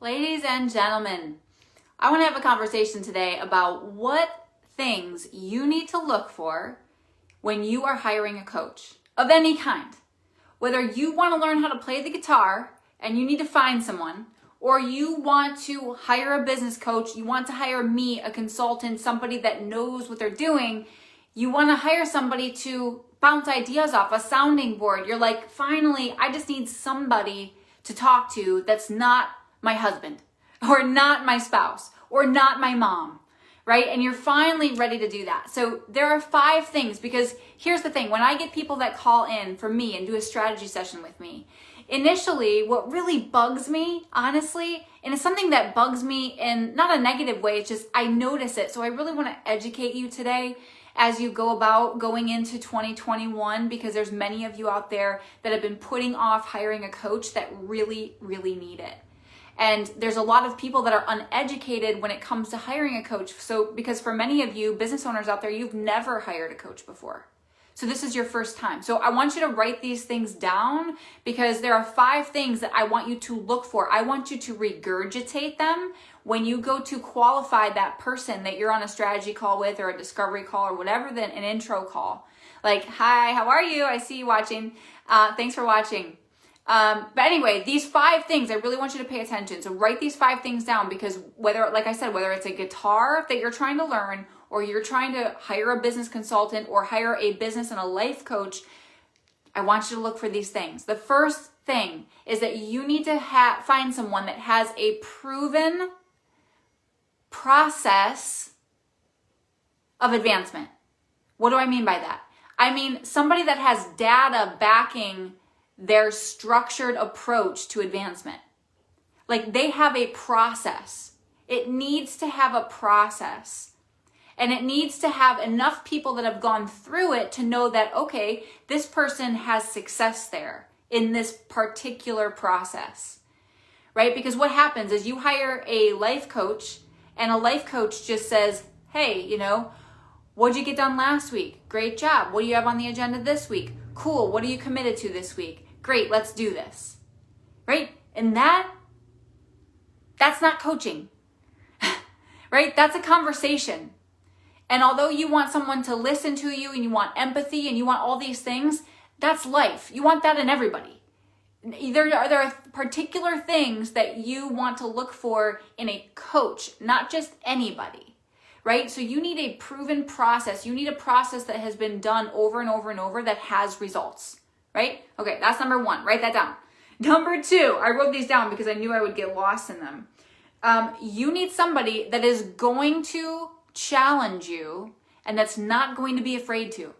Ladies and gentlemen, I want to have a conversation today about what things you need to look for when you are hiring a coach of any kind. Whether you want to learn how to play the guitar and you need to find someone, or you want to hire a business coach, you want to hire me, a consultant, somebody that knows what they're doing, you want to hire somebody to bounce ideas off, a sounding board. You're like, finally, I just need somebody to talk to that's not my husband, or not my spouse, or not my mom, right? And you're finally ready to do that. So there are 5 things, because here's the thing. When I get people that call in for me and do a strategy session with me, initially, what really bugs me, honestly, and it's something that bugs me in not a negative way, it's just I notice it. So I really want to educate you today as you go about going into 2021, because there's many of you out there that have been putting off hiring a coach that really, really need it. And there's a lot of people that are uneducated when it comes to hiring a coach. So, because for many of you business owners out there, you've never hired a coach before. So this is your first time. So I want you to write these things down, because there are 5 things that I want you to look for. I want you to regurgitate them when you go to qualify that person that you're on a strategy call with, or a discovery call, or whatever, then an intro call. Like, hi, how are you? I see you watching. Thanks for watching. But anyway, these 5 things, I really want you to pay attention. So write these 5 things down, because whether, like I said, whether it's a guitar that you're trying to learn, or you're trying to hire a business consultant, or hire a business and a life coach, I want you to look for these things. The first thing is that you need to find someone that has a proven process of advancement. What do I mean by that? I mean somebody that has data backing their structured approach to advancement. Like, they have a process. It needs to have a process. And it needs to have enough people that have gone through it to know that, okay, this person has success there in this particular process, right? Because what happens is you hire a life coach, and a life coach just says, hey, what'd you get done last week? Great job. What do you have on the agenda this week? Cool. What are you committed to this week? Great, let's do this, right? And that's not coaching, right? That's a conversation. And although you want someone to listen to you, and you want empathy, and you want all these things, that's life. You want that in everybody. There are particular things that you want to look for in a coach, not just anybody, right? So you need a proven process. You need a process that has been done over and over and over that has results. Right? Okay, that's number 1. Write that down. Number 2, I wrote these down because I knew I would get lost in them. You need somebody that is going to challenge you and that's not going to be afraid to.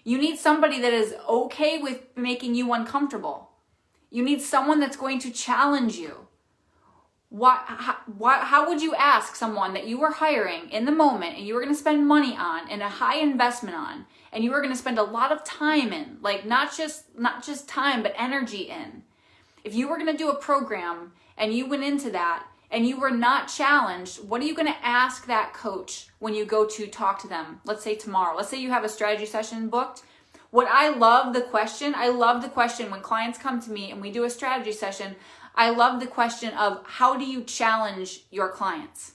You need somebody that is okay with making you uncomfortable. You need someone that's going to challenge you. How would you ask someone that you were hiring in the moment, and you were going to spend money on, and a high investment on, and you were going to spend a lot of time in, like not just time, but energy in. If you were going to do a program and you went into that and you were not challenged, what are you going to ask that coach when you go to talk to them? Let's say tomorrow. Let's say you have a strategy session booked. I love the question when clients come to me and we do a strategy session. I love the question of, how do you challenge your clients?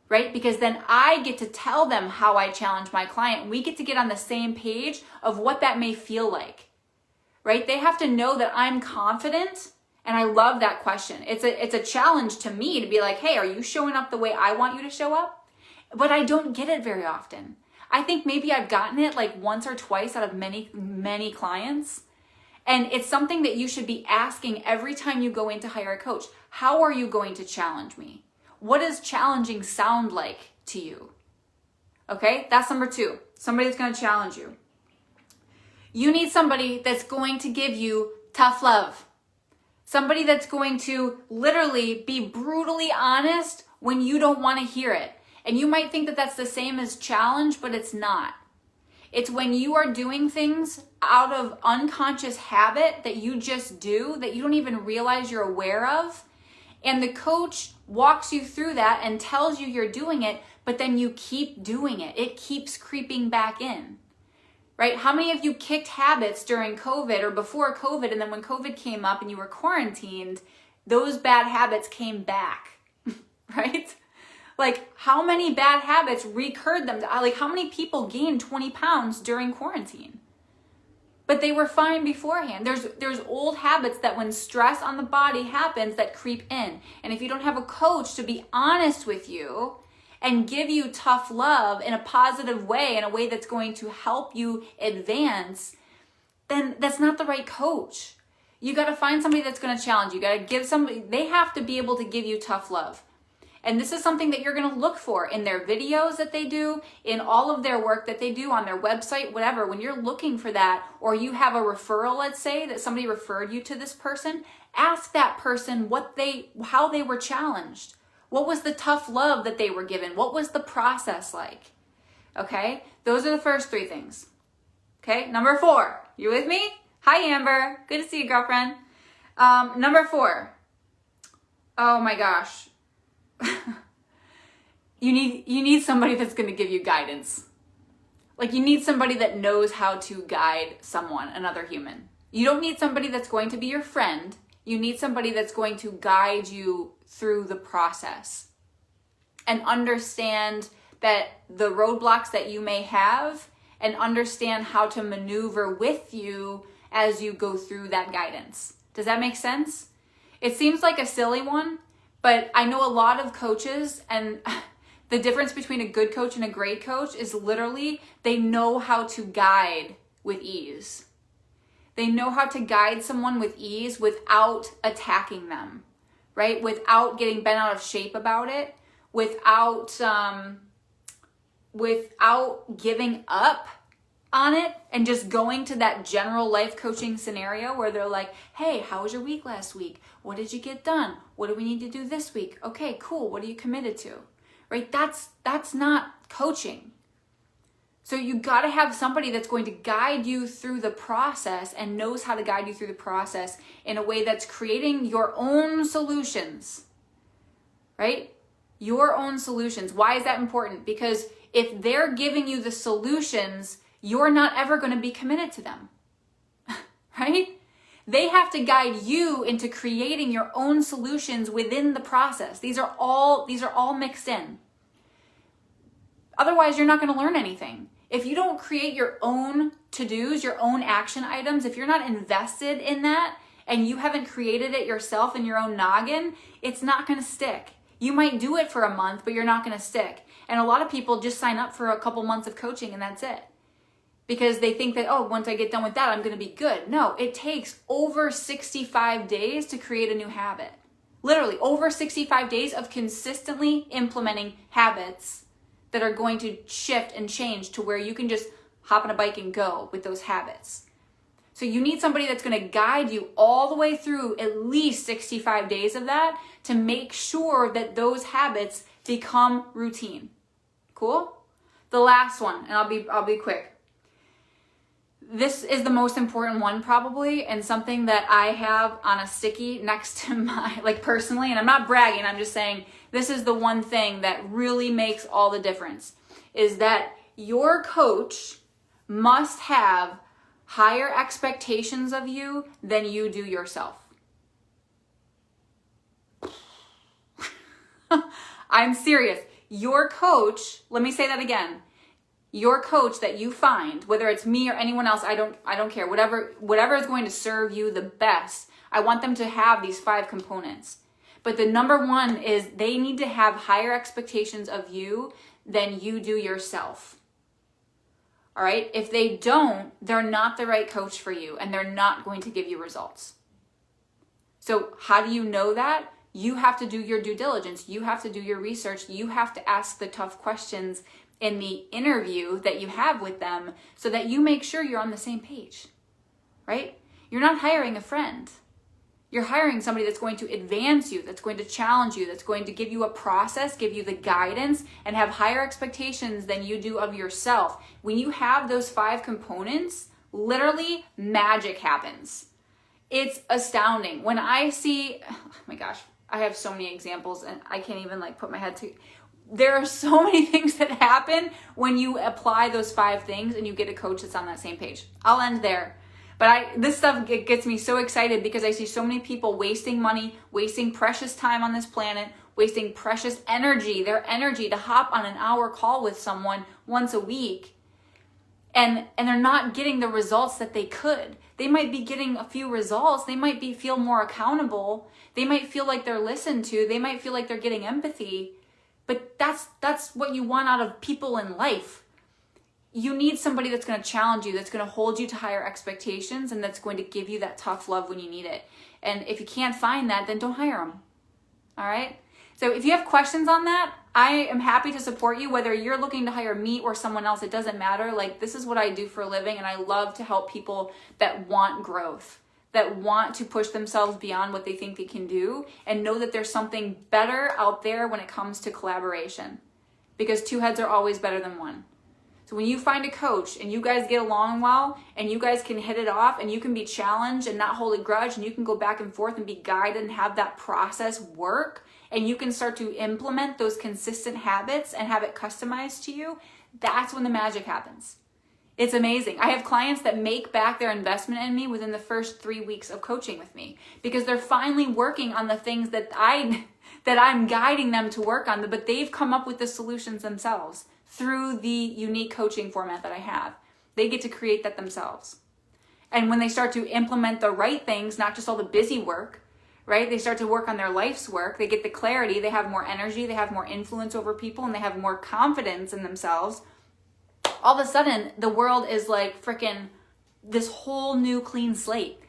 Right? Because then I get to tell them how I challenge my client. We get to get on the same page of what that may feel like. Right? They have to know that I'm confident, and I love that question. It's a challenge to me to be like, hey, are you showing up the way I want you to show up? But I don't get it very often. I think maybe I've gotten it like once or twice out of many, many clients. And it's something that you should be asking every time you go in to hire a coach. How are you going to challenge me? What does challenging sound like to you? Okay, that's number 2. Somebody that's going to challenge you. You need somebody that's going to give you tough love. Somebody that's going to literally be brutally honest when you don't want to hear it. And you might think that that's the same as challenge, but it's not. It's when you are doing things out of unconscious habit that you just do, that you don't even realize you're aware of. And the coach walks you through that and tells you you're doing it, but then you keep doing it. It keeps creeping back in, right? How many of you kicked habits during COVID or before COVID, and then when COVID came up and you were quarantined, those bad habits came back, right? Like, how many bad habits recurred them? Like, how many people gained 20 pounds during quarantine? But they were fine beforehand. There's old habits that when stress on the body happens that creep in. And if you don't have a coach to be honest with you and give you tough love in a positive way, in a way that's going to help you advance, then that's not the right coach. You got to find somebody that's going to challenge you. You got to give somebody, they have to be able to give you tough love. And this is something that you're going to look for in their videos that they do, in all of their work that they do on their website, whatever. When you're looking for that, or you have a referral, let's say, that somebody referred you to this person, ask that person how they were challenged. What was the tough love that they were given? What was the process like? Okay? Those are the first 3 things. Okay? Number 4. You with me? Hi, Amber. Good to see you, girlfriend. Number 4. Oh my gosh. You need somebody that's going to give you guidance. Like, you need somebody that knows how to guide someone, another human. You don't need somebody that's going to be your friend. You need somebody that's going to guide you through the process and understand that the roadblocks that you may have, and understand how to maneuver with you as you go through that guidance. Does that make sense? It seems like a silly one, but I know a lot of coaches, and the difference between a good coach and a great coach is literally they know how to guide with ease. They know how to guide someone with ease without attacking them, right? Without getting bent out of shape about it, without giving up on it, and just going to that general life coaching scenario where they're like, hey, how was your week last week? What did you get done? What do we need to do this week? Okay, cool. What are you committed to? Right? That's not coaching. So you got to have somebody that's going to guide you through the process and knows how to guide you through the process in a way that's creating your own solutions, right? Your own solutions. Why is that important? Because if they're giving you the solutions, you're not ever going to be committed to them, right? They have to guide you into creating your own solutions within the process. These are all mixed in. Otherwise, you're not going to learn anything. If you don't create your own to-dos, your own action items, if you're not invested in that and you haven't created it yourself in your own noggin, it's not going to stick. You might do it for a month, but you're not going to stick. And a lot of people just sign up for a couple months of coaching and that's it. Because they think that, oh, once I get done with that, I'm going to be good. No, it takes over 65 days to create a new habit. Literally, over 65 days of consistently implementing habits that are going to shift and change to where you can just hop on a bike and go with those habits. So you need somebody that's going to guide you all the way through at least 65 days of that to make sure that those habits become routine. Cool? The last one, and I'll be quick. This is the most important one probably, and something that I have on a sticky next to my, like personally, and I'm not bragging, I'm just saying this is the one thing that really makes all the difference, is that your coach must have higher expectations of you than you do yourself. I'm serious. Your coach, let me say that again. Your coach that you find, whether it's me or anyone else, I don't care, whatever is going to serve you the best, I want them to have these 5 components. But the number one is they need to have higher expectations of you than you do yourself. All right? If they don't, they're not the right coach for you and they're not going to give you results. So how do you know that? You have to do your due diligence. You have to do your research. You have to ask the tough questions in the interview that you have with them so that you make sure you're on the same page, right? You're not hiring a friend. You're hiring somebody that's going to advance you, that's going to challenge you, that's going to give you a process, give you the guidance, and have higher expectations than you do of yourself. When you have those 5 components, literally magic happens. It's astounding. When I see, oh my gosh, I have so many examples and I can't even put my head to. There are so many things that happen when you apply those 5 things and you get a coach that's on that same page. I'll end there. But this stuff gets me so excited because I see so many people wasting money, wasting precious time on this planet, wasting precious energy, their energy to hop on an hour call with someone once a week. And they're not getting the results that they could. They might be getting a few results. They might feel more accountable. They might feel like they're listened to. They might feel like they're getting empathy. But that's what you want out of people in life. You need somebody that's going to challenge you, that's going to hold you to higher expectations, and that's going to give you that tough love when you need it. And if you can't find that, then don't hire them. All right? So if you have questions on that, I am happy to support you, whether you're looking to hire me or someone else. It doesn't matter. Like, this is what I do for a living, and I love to help people that want growth, that want to push themselves beyond what they think they can do, and know that there's something better out there when it comes to collaboration, because two heads are always better than one. So when you find a coach and you guys get along well and you guys can hit it off and you can be challenged and not hold a grudge and you can go back and forth and be guided and have that process work, and you can start to implement those consistent habits and have it customized to you, that's when the magic happens. It's amazing. I have clients that make back their investment in me within the first 3 weeks of coaching with me, because they're finally working on the things that I'm guiding them to work on, but they've come up with the solutions themselves through the unique coaching format that I have. They get to create that themselves. And when they start to implement the right things, not just all the busy work, right? They start to work on their life's work. They get the clarity. They have more energy. They have more influence over people, and they have more confidence in themselves. All of a sudden, the world is like freaking this whole new clean slate.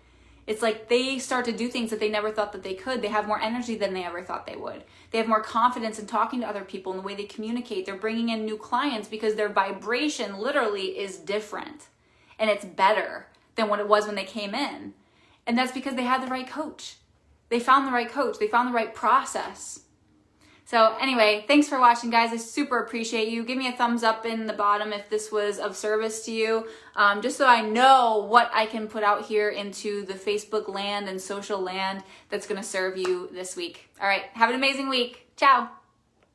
It's like they start to do things that they never thought that they could. They have more energy than they ever thought they would. They have more confidence in talking to other people and the way they communicate. They're bringing in new clients because their vibration literally is different, and it's better than what it was when they came in. And that's because they had the right coach. They found the right coach. They found the right process. So anyway, thanks for watching, guys. I super appreciate you. Give me a thumbs up in the bottom if this was of service to you, just so I know what I can put out here into the Facebook land and social land that's going to serve you this week. All right, have an amazing week. Ciao.